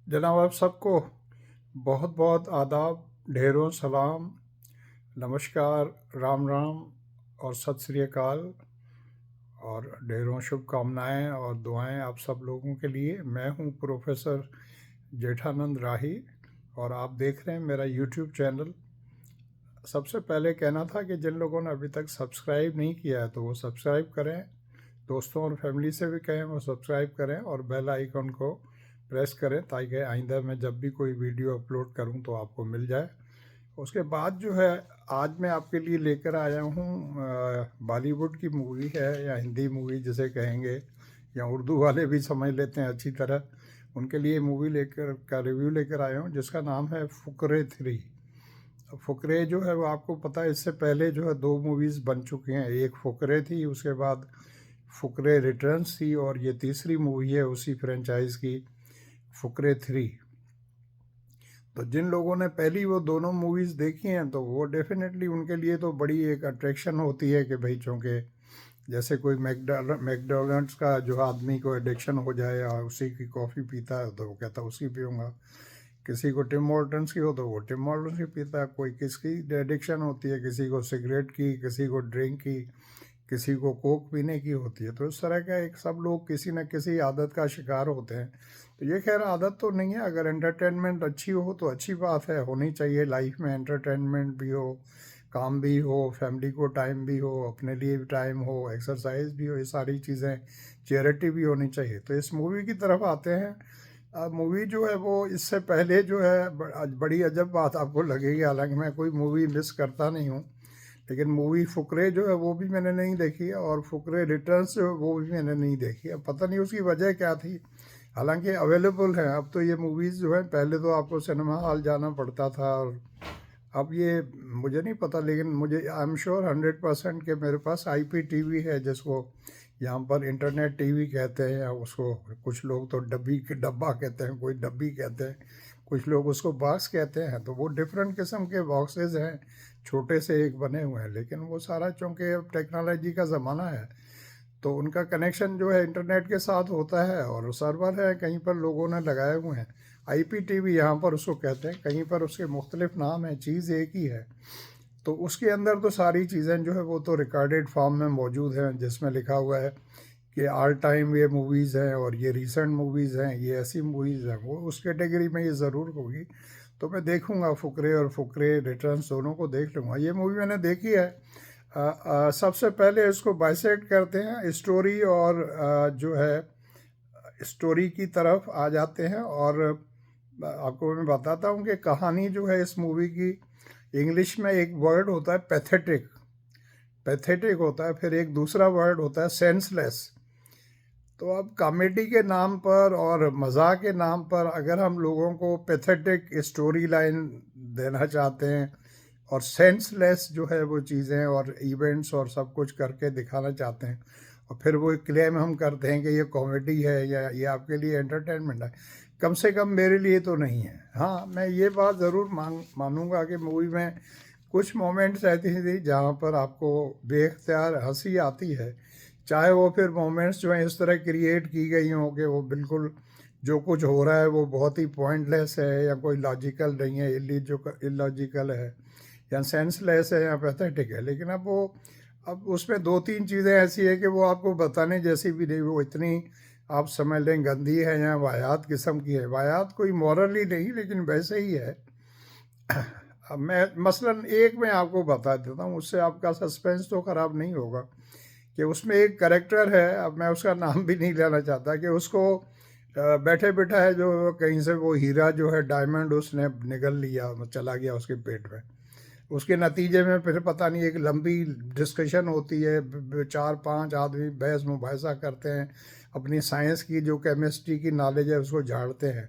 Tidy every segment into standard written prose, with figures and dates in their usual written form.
जनाब आप सबको बहुत बहुत आदाब, ढेरों सलाम, नमस्कार, राम राम और सत श्री अकाल और ढेरों शुभकामनाएं और दुआएं आप सब लोगों के लिए। मैं हूं प्रोफेसर जेठानंद राही और आप देख रहे हैं मेरा यूट्यूब चैनल। सबसे पहले कहना था कि जिन लोगों ने अभी तक सब्सक्राइब नहीं किया है तो वो सब्सक्राइब करें, दोस्तों और फैमिली से भी कहें वो सब्सक्राइब करें और बेल आइकन को प्रेस करें ताकि आइंदा मैं जब भी कोई वीडियो अपलोड करूं तो आपको मिल जाए। उसके बाद जो है, आज मैं आपके लिए लेकर आया हूं बॉलीवुड की मूवी है या हिंदी मूवी जिसे कहेंगे, या उर्दू वाले भी समझ लेते हैं अच्छी तरह, उनके लिए मूवी लेकर का रिव्यू लेकर आया हूं जिसका नाम है फुकरे 3। फुकरे जो है वो आपको पता है, इससे पहले जो है दो मूवीज़ बन चुकी हैं। एक फुकरे थी, उसके बाद फुकरे रिटर्न्स थी और ये तीसरी मूवी है उसी फ्रेंचाइज की, फुकरे 3। तो जिन लोगों ने पहली वो दोनों मूवीज़ देखी हैं तो वो डेफिनेटली उनके लिए तो बड़ी एक अट्रैक्शन होती है कि भाई चूँकि जैसे कोई मैकडोनल्ड्स का जो आदमी को एडिक्शन हो जाए या उसी की कॉफ़ी पीता है तो वो कहता है उसी पीऊँगा, किसी को टिम हॉर्टन्स की हो तो वो टिम हॉर्टन्स की पीता है, कोई किसकी एडिक्शन होती है, किसी को सिगरेट की, किसी को ड्रिंक की, किसी को कोक पीने की होती है। तो इस तरह का एक सब लोग किसी न किसी आदत का शिकार होते हैं। तो ये खैर आदत तो नहीं है, अगर एंटरटेनमेंट अच्छी हो तो अच्छी बात है, होनी चाहिए लाइफ में। एंटरटेनमेंट भी हो, काम भी हो, फैमिली को टाइम भी हो, अपने लिए भी टाइम हो, एक्सरसाइज भी हो, ये सारी चीज़ें, चैरिटी भी होनी चाहिए। तो इस मूवी की तरफ आते हैं। मूवी जो है वो इससे पहले जो है बड़ी अजब बात आपको लगेगी, हालांकि मैं कोई मूवी मिस करता नहीं हूँ, लेकिन मूवी फुकरे जो है वो भी मैंने नहीं देखी है और फुकरे रिटर्न्स जो है वो भी मैंने नहीं देखी। अब पता नहीं उसकी वजह क्या थी, हालांकि अवेलेबल है अब तो ये मूवीज़ जो है। पहले तो आपको सिनेमा हॉल जाना पड़ता था और अब ये मुझे नहीं पता, लेकिन मुझे आई एम श्योर 100% के मेरे पास आईपी टीवी है, जिसको यहाँ पर इंटरनेट टीवी कहते हैं, या उसको कुछ लोग तो डब्बा कहते हैं, कोई डब्बी कहते हैं, कुछ लोग उसको बॉक्स कहते हैं। तो वो डिफरेंट किस्म के बॉक्सेस हैं, छोटे से एक बने हुए हैं, लेकिन वो सारा चूँकि अब टेक्नोलॉजी का ज़माना है तो उनका कनेक्शन जो है इंटरनेट के साथ होता है और सर्वर है कहीं पर लोगों ने लगाए हुए हैं। आईपीटीवी यहाँ पर उसको कहते हैं, कहीं पर उसके मुख्तलिफ नाम हैं, चीज़ एक ही है। तो उसके अंदर तो सारी चीज़ें जो है वो तो रिकॉर्डेड फॉर्म में मौजूद हैं, जिसमें लिखा हुआ है कि ऑल टाइम ये मूवीज़ हैं और ये रीसेंट मूवीज़ हैं, ये ऐसी मूवीज़ हैं, वो उस कैटेगरी में ये ज़रूर होगी। तो मैं देखूँगा फुकरे और फुकरे रिटर्न्स दोनों को देख लूँगा। ये मूवी मैंने देखी है। सबसे पहले इसको बाइसेक्ट करते हैं, स्टोरी और जो है स्टोरी की तरफ आ जाते हैं। और आपको मैं बताता हूँ कि कहानी जो है इस मूवी की, इंग्लिश में एक वर्ड होता है पैथेटिक, पैथेटिक होता है, फिर एक दूसरा वर्ड होता है सेंसलेस। तो अब कॉमेडी के नाम पर और मज़ाक के नाम पर अगर हम लोगों को पैथेटिक स्टोरी लाइन देना चाहते हैं और सेंसलेस जो है वो चीज़ें और इवेंट्स और सब कुछ करके दिखाना चाहते हैं, और फिर वो क्लेम हम करते हैं कि ये कॉमेडी है या ये आपके लिए एंटरटेनमेंट है, कम से कम मेरे लिए तो नहीं है। हाँ, मैं ये बात ज़रूर मानूंगा कि मूवी में कुछ मोमेंट्स ऐसी थी जहाँ पर आपको बेख्तियार हंसी आती है, चाहे वो फिर मोमेंट्स जो हैं इस तरह क्रिएट की गई हों कि वो बिल्कुल जो कुछ हो रहा है वो बहुत ही पॉइंटलेस है या कोई लॉजिकल नहीं है, इलॉजिकल है या सेंसलेस है या पैथेटिक है। लेकिन अब उसमें दो तीन चीज़ें ऐसी है कि वो आपको बताने जैसी भी नहीं, वो इतनी आप समझ लें गंदी है या वाहियात किस्म की है। वाहियात कोई मॉरली नहीं, लेकिन वैसे ही है। अब मैं मसलन एक मैं आपको बता देता हूँ, उससे आपका सस्पेंस तो ख़राब नहीं होगा, कि उसमें एक करेक्टर है, अब मैं उसका नाम भी नहीं लेना चाहता, कि उसको बैठे बैठा है जो कहीं से वो हीरा जो है डायमंड उसने निगल लिया, चला गया उसके पेट में। उसके नतीजे में फिर पता नहीं एक लंबी डिस्कशन होती है, चार पांच आदमी बहस मुबाहिसा करते हैं, अपनी साइंस की जो केमिस्ट्री की नॉलेज है उसको झाड़ते हैं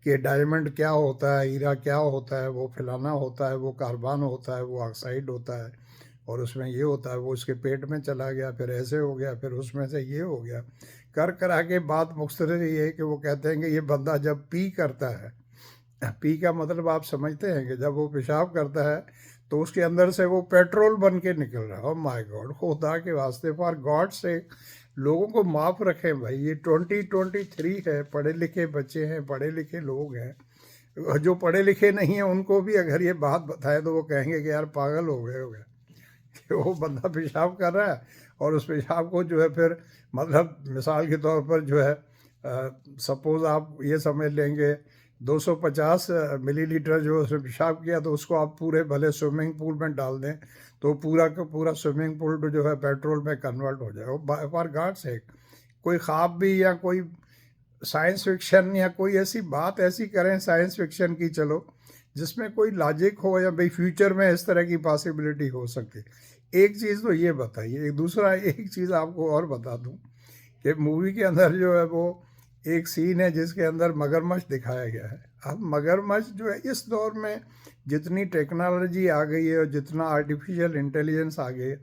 कि डायमंड क्या होता है, हीरा क्या होता है, वो फलाना होता है, वो कार्बन होता है, वो ऑक्साइड होता है, और उसमें ये होता है, वो उसके पेट में चला गया, फिर ऐसे हो गया, फिर उसमें से ये हो गया। कर करा के बात मुख्तसर ये है कि वो कहते हैं कि ये बंदा जब पी करता है, पी का मतलब आप समझते हैं कि जब वो पेशाब करता है तो उसके अंदर से वो पेट्रोल बन के निकल रहा है। ओ माय गॉड, खुदा के वास्ते, फॉर गॉड से, लोगों को माफ़ रखें भाई, ये 2023 है, पढ़े लिखे बच्चे हैं, पढ़े लिखे लोग हैं। और जो पढ़े लिखे नहीं हैं उनको भी अगर ये बात बताए तो वो कहेंगे कि यार पागल हो गए कि वो बंदा पेशाब कर रहा है और उस पेशाब को जो है फिर मतलब मिसाल के तौर पर जो है सपोज़ आप ये समझ लेंगे 250 मिलीलीटर जो उसने पेशाब किया तो उसको आप पूरे भले स्विमिंग पूल में डाल दें तो पूरा का पूरा स्विमिंग पूल तो जो है पेट्रोल में कन्वर्ट हो जाए। फॉर गॉड सेक, कोई ख्वाब भी या कोई साइंस फिक्शन या कोई ऐसी बात ऐसी करें साइंस फिक्शन की, चलो जिसमें कोई लॉजिक हो या भाई फ्यूचर में इस तरह की पॉसिबिलिटी हो सकती। एक चीज़ तो ये बताइए। एक दूसरा एक चीज़ आपको और बता दूं कि मूवी के अंदर जो है वो एक सीन है जिसके अंदर मगरमच्छ दिखाया गया है। अब मगरमच्छ जो है इस दौर में जितनी टेक्नोलॉजी आ गई है और जितना आर्टिफिशियल इंटेलिजेंस आ गई है,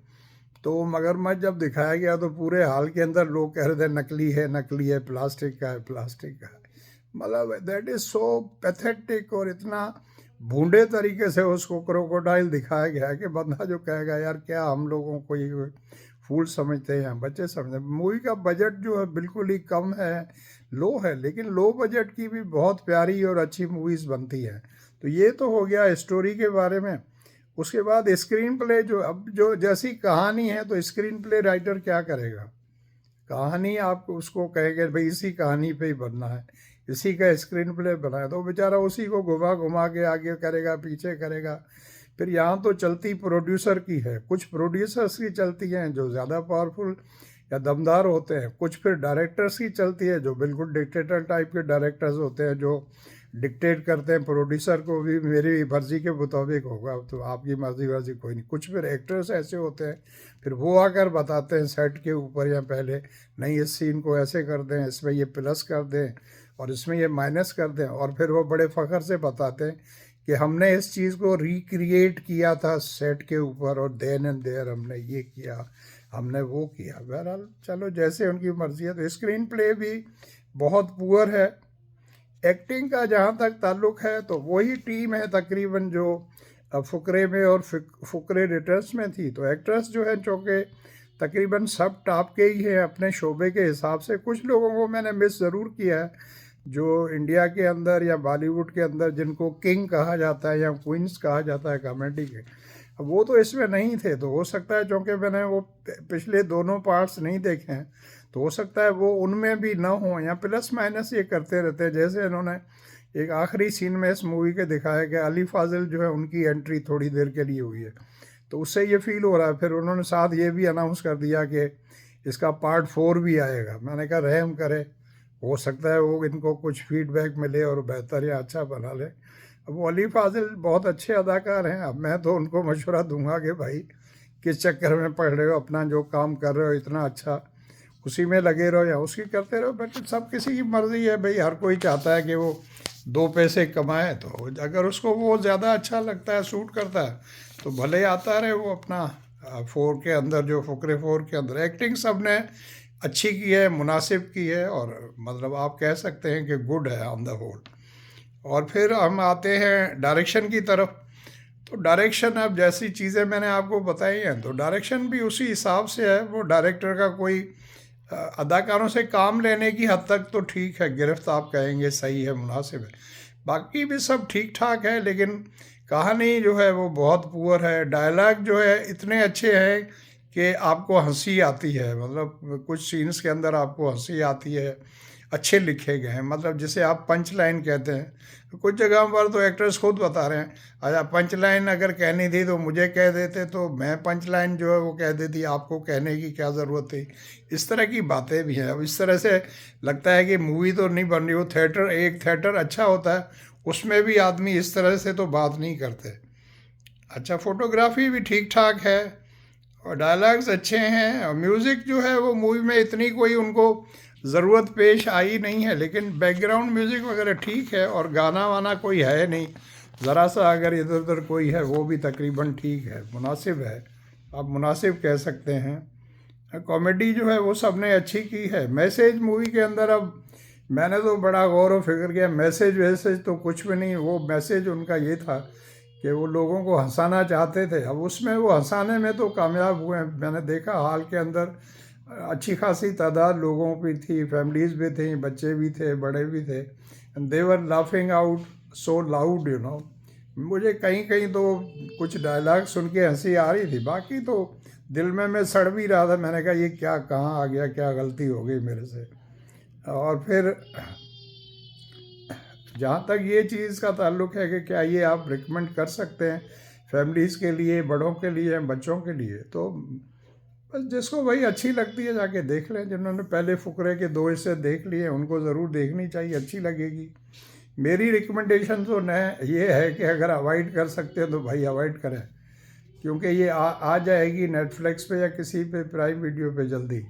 तो मगरमच्छ जब दिखाया गया तो पूरे हाल के अंदर लोग कह रहे थे नकली है, प्लास्टिक का है, प्लास्टिक का है। मतलब दैट इज़ सो पैथेटिक और इतना भूंडे तरीके से उसको क्रोकोडाइल दिखाया गया है कि बंदा जो कहेगा यार क्या हम लोगों को ये फूल समझते हैं, बच्चे समझते हैं। मूवी का बजट जो है बिल्कुल ही कम है, लो है, लेकिन लो बजट की भी बहुत प्यारी और अच्छी मूवीज़ बनती हैं। तो ये तो हो गया स्टोरी के बारे में। उसके बाद स्क्रीन प्ले जो अब जो जैसी कहानी है तो स्क्रीन प्ले राइटर क्या करेगा, कहानी आप उसको कहेंगे भाई इसी कहानी पे ही बनना है, इसी का स्क्रीन प्ले बनाए, तो बेचारा उसी को घुमा घुमा के आगे करेगा पीछे करेगा। फिर यहाँ तो चलती प्रोड्यूसर की है, कुछ प्रोड्यूसर्स की चलती हैं जो ज़्यादा पावरफुल या दमदार होते हैं, कुछ फिर डायरेक्टर्स की चलती है जो बिल्कुल डिक्टेटर टाइप के डायरेक्टर्स होते हैं जो डिक्टेट करते हैं प्रोड्यूसर को भी मेरी मर्ज़ी के मुताबिक होगा, तो आपकी मर्ज़ी कोई नहीं। कुछ फिर एक्टर्स ऐसे होते हैं फिर वो आकर बताते हैं सेट के ऊपर या पहले, नहीं इस सीन को ऐसे कर दें, इसमें ये प्लस कर दें और इसमें ये माइनस कर दें, और फिर वो बड़े फ़ख्र से बताते हैं कि हमने इस चीज़ को रिक्रिएट किया था सेट के ऊपर और देन एंड देयर हमने ये किया, हमने वो किया। बहरहाल चलो जैसे उनकी मर्ज़ी है। तो स्क्रीन प्ले भी बहुत पुअर है। एक्टिंग का जहाँ तक ताल्लुक़ है तो वही टीम है तकरीबन जो फुकरे में और फुकरे रिटर्न्स में थी। तो एक्ट्रेस जो है चूँकि तकरीबन सब टॉप के ही हैं अपने शोबे के हिसाब से। कुछ लोगों को मैंने मिस ज़रूर किया है जो इंडिया के अंदर या बॉलीवुड के अंदर जिनको किंग कहा जाता है या क्वींस कहा जाता है कॉमेडी के, अब वो तो इसमें नहीं थे। तो हो सकता है चूँकि मैंने वो पिछले दोनों पार्ट्स नहीं देखे हैं तो हो सकता है वो उनमें भी ना हो या प्लस माइनस ये करते रहते हैं। जैसे इन्होंने एक आखिरी सीन में इस मूवी के दिखाया कि अली फाजिल जो है उनकी एंट्री थोड़ी देर के लिए हुई है, तो उससे ये फील हो रहा है। फिर उन्होंने साथ ये भी अनाउंस कर दिया कि इसका पार्ट 4 भी आएगा। मैंने कहा रहम करे, हो सकता है वो इनको कुछ फीडबैक मिले और बेहतर या अच्छा बना ले। अब वो अली फाजिल बहुत अच्छे अदाकार हैं। अब मैं तो उनको मशवरा दूंगा कि भाई किस चक्कर में पड़ रहे हो, अपना जो काम कर रहे हो इतना अच्छा उसी में लगे रहो या उसकी करते रहो। बट सब किसी की मर्ज़ी है भाई, हर कोई चाहता है कि वो 2 पैसे कमाए। तो अगर उसको वो ज़्यादा अच्छा लगता है, सूट करता है, तो भले आता रहे वो अपना 4 के अंदर, जो फुकरे 4 के अंदर। एक्टिंग सब ने अच्छी की है, मुनासिब की है और मतलब आप कह सकते हैं कि गुड है ऑन द होल। और फिर हम आते हैं डायरेक्शन की तरफ। तो डायरेक्शन अब जैसी चीज़ें मैंने आपको बताई हैं तो डायरेक्शन भी उसी हिसाब से है। वो डायरेक्टर का कोई अदाकारों से काम लेने की हद तक तो ठीक है, गिरफ्त आप कहेंगे सही है, मुनासिब है, बाकी भी सब ठीक ठाक है। लेकिन कहानी जो है वो बहुत पुअर है। डायलॉग जो है इतने अच्छे हैं कि आपको हंसी आती है, मतलब कुछ सीन्स के अंदर आपको हंसी आती है, अच्छे लिखे गए हैं। मतलब जिसे आप पंच लाइन कहते हैं, तो कुछ जगह पर तो एक्टर्स खुद बता रहे हैं अच्छा पंच लाइन अगर कहनी थी तो मुझे कह देते, तो मैं पंच लाइन जो है वो कह देती, आपको कहने की क्या ज़रूरत थी। इस तरह की बातें भी हैं। अब इस तरह से लगता है कि मूवी तो नहीं बन रही, वो थिएटर, एक थिएटर अच्छा होता है उसमें भी आदमी इस तरह से तो बात नहीं करते। अच्छा, फोटोग्राफी भी ठीक ठाक है और डायलॉग्स अच्छे हैं और म्यूज़िक जो है वो मूवी में इतनी कोई उनको ज़रूरत पेश आई नहीं है, लेकिन बैकग्राउंड म्यूज़िक वगैरह ठीक है और गाना वाना कोई है नहीं, ज़रा सा अगर इधर उधर कोई है वो भी तकरीबन ठीक है, मुनासिब है, आप मुनासिब कह सकते हैं। कॉमेडी जो है वो सब ने अच्छी की है। मैसेज मूवी के अंदर, अब मैंने तो बड़ा गौर व फिक्र किया, मैसेज वैसेज तो कुछ भी नहीं। वो मैसेज उनका ये था कि वो लोगों को हंसाना चाहते थे। अब उसमें वो हंसाने में तो कामयाब हुए हैं। मैंने देखा हाल के अंदर अच्छी खासी तादाद लोगों की थी, फैमिलीज़ भी थी, बच्चे भी थे, बड़े भी थे, and they were laughing out so loud, you know. मुझे कहीं कहीं तो कुछ डायलॉग सुन के हंसी आ रही थी, बाकी तो दिल में मैं सड़ भी रहा था। मैंने कहा ये क्या कहाँ आ गया, क्या गलती हो गई मेरे से। और फिर जहाँ तक ये चीज़ का ताल्लुक है कि क्या ये आप रिकमेंड कर सकते हैं फैमिलीज़ के लिए, बड़ों के लिए, बच्चों के लिए, तो बस जिसको वही अच्छी लगती है जाके देख लें। जिन्होंने पहले फुकरे के दो हिस्से देख लिए उनको ज़रूर देखनी चाहिए, अच्छी लगेगी। मेरी रिकमेंडेशन तो न ये है कि अगर अवॉइड कर सकते हैं तो भाई अवॉइड करें, क्योंकि ये आ जाएगी नेटफ्लिक्स पे या किसी पे प्राइम वीडियो पे जल्दी।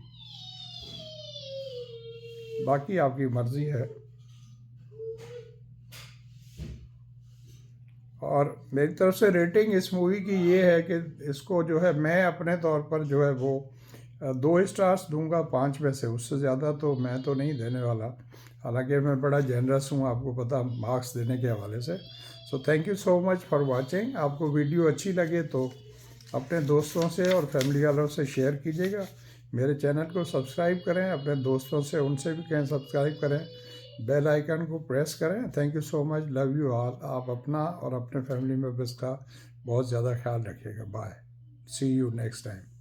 बाकी आपकी मर्ज़ी है। और मेरी तरफ से रेटिंग इस मूवी की ये है कि इसको जो है मैं अपने तौर पर जो है वो 2 स्टार्स दूंगा 5 में से। उससे ज़्यादा तो मैं तो नहीं देने वाला, हालांकि मैं बड़ा जेनरस हूँ आपको पता मार्क्स देने के हवाले से। So thank you so much for watching. आपको वीडियो अच्छी लगे तो अपने दोस्तों से और फैमिली वालों से शेयर कीजिएगा। मेरे चैनल को सब्सक्राइब करें, अपने दोस्तों से उनसे भी कहें सब्सक्राइब करें, बेल आइकन को प्रेस करें। Thank you so much, love you all. आप अपना और अपने फैमिली मेम्बर्स का बहुत ज़्यादा ख्याल रखिएगा। Bye, see you next time.